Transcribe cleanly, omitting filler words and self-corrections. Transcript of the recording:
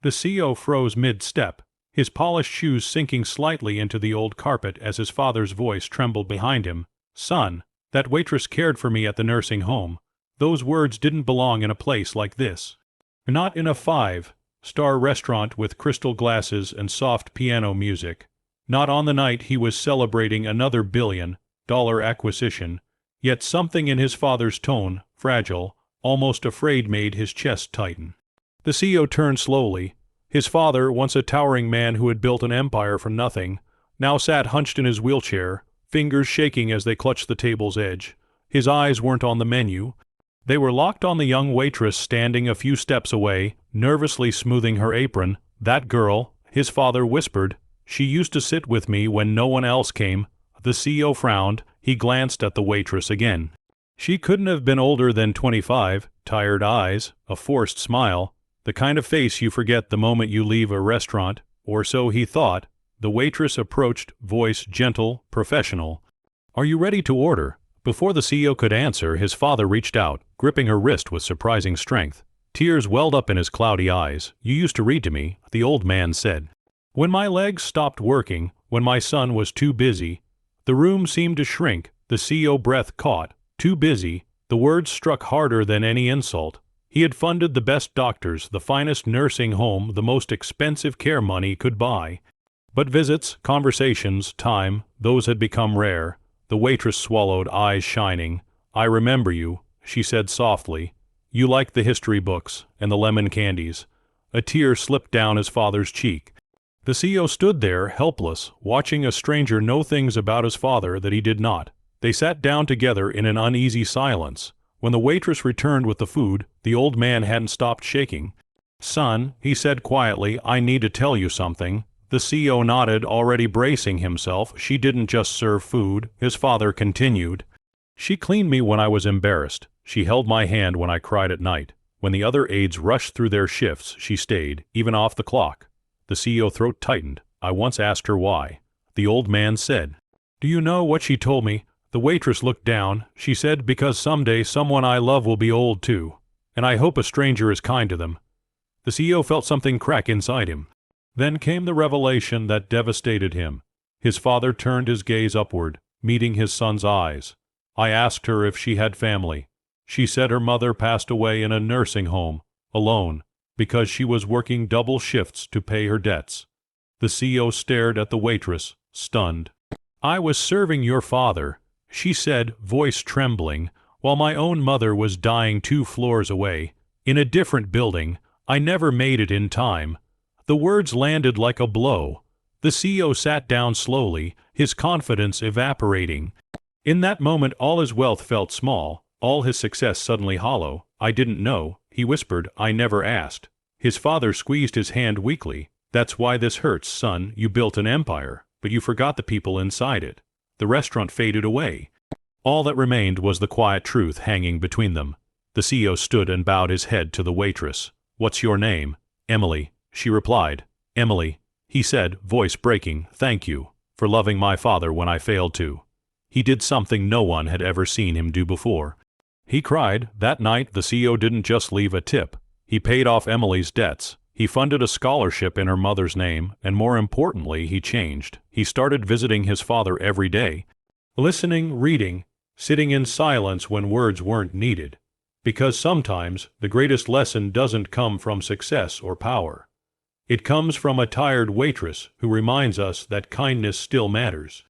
The CEO froze mid-step, his polished shoes sinking slightly into the old carpet as his father's voice trembled behind him. "Son, that waitress cared for me at the nursing home. Those words didn't belong in a place like this. Not in a five-star restaurant with crystal glasses and soft piano music. Not on the night he was celebrating another billion-dollar acquisition." Yet something in his father's tone, fragile, almost afraid, made his chest tighten. The CEO turned slowly. His father, once a towering man who had built an empire from nothing, now sat hunched in his wheelchair, fingers shaking as they clutched the table's edge. His eyes weren't on the menu. They were locked on the young waitress standing a few steps away, nervously smoothing her apron. "That girl," his father whispered. "She used to sit with me when no one else came." The CEO frowned. He glanced at the waitress again. She couldn't have been older than 25, tired eyes, a forced smile, the kind of face you forget the moment you leave a restaurant, or so he thought. The waitress approached, voice gentle, professional. "Are you ready to order?" Before the CEO could answer, his father reached out, gripping her wrist with surprising strength. Tears welled up in his cloudy eyes. "You used to read to me," the old man said. "When my legs stopped working, when my son was too busy." The room seemed to shrink. The CEO breath caught. Too busy. The words struck harder than any insult. He had funded the best doctors, the finest nursing home, the most expensive care money could buy. But visits, conversations, time, those had become rare. The waitress swallowed, eyes shining. "I remember you," she said softly. "You liked the history books and the lemon candies." A tear slipped down his father's cheek. The CEO stood there, helpless, watching a stranger know things about his father that he did not. They sat down together in an uneasy silence. When the waitress returned with the food, the old man hadn't stopped shaking. "Son," he said quietly, "I need to tell you something." The CEO nodded, already bracing himself. "She didn't just serve food," his father continued. "She cleaned me when I was embarrassed. She held my hand when I cried at night. When the other aides rushed through their shifts, she stayed, even off the clock." The CEO throat tightened. "I once asked her why." The old man said, "Do you know what she told me?" The waitress looked down. She said, "Because someday someone I love will be old too, and I hope a stranger is kind to them." The CEO felt something crack inside him. Then came the revelation that devastated him. His father turned his gaze upward, meeting his son's eyes. "I asked her if she had family. She said her mother passed away in a nursing home, alone, because she was working double shifts to pay her debts." The CEO stared at the waitress, stunned. "I was serving your father," she said, voice trembling, "while my own mother was dying 2 floors away, in a different building. I never made it in time." The words landed like a blow. The CEO sat down slowly, his confidence evaporating. In that moment all his wealth felt small, all his success suddenly hollow. "I didn't know," he whispered. "I never asked." His father squeezed his hand weakly. "That's why this hurts, son. You built an empire, but you forgot the people inside it." The restaurant faded away. All that remained was the quiet truth hanging between them. The CEO stood and bowed his head to the waitress. "What's your name?" "Emily," she replied. "Emily," he said, voice breaking, "thank you for loving my father when I failed to." He did something no one had ever seen him do before. He cried. That night the CEO didn't just leave a tip. He paid off Emily's debts. He funded a scholarship in her mother's name, and more importantly, he changed. He started visiting his father every day, listening, reading, sitting in silence when words weren't needed. Because sometimes the greatest lesson doesn't come from success or power. It comes from a tired waitress who reminds us that kindness still matters.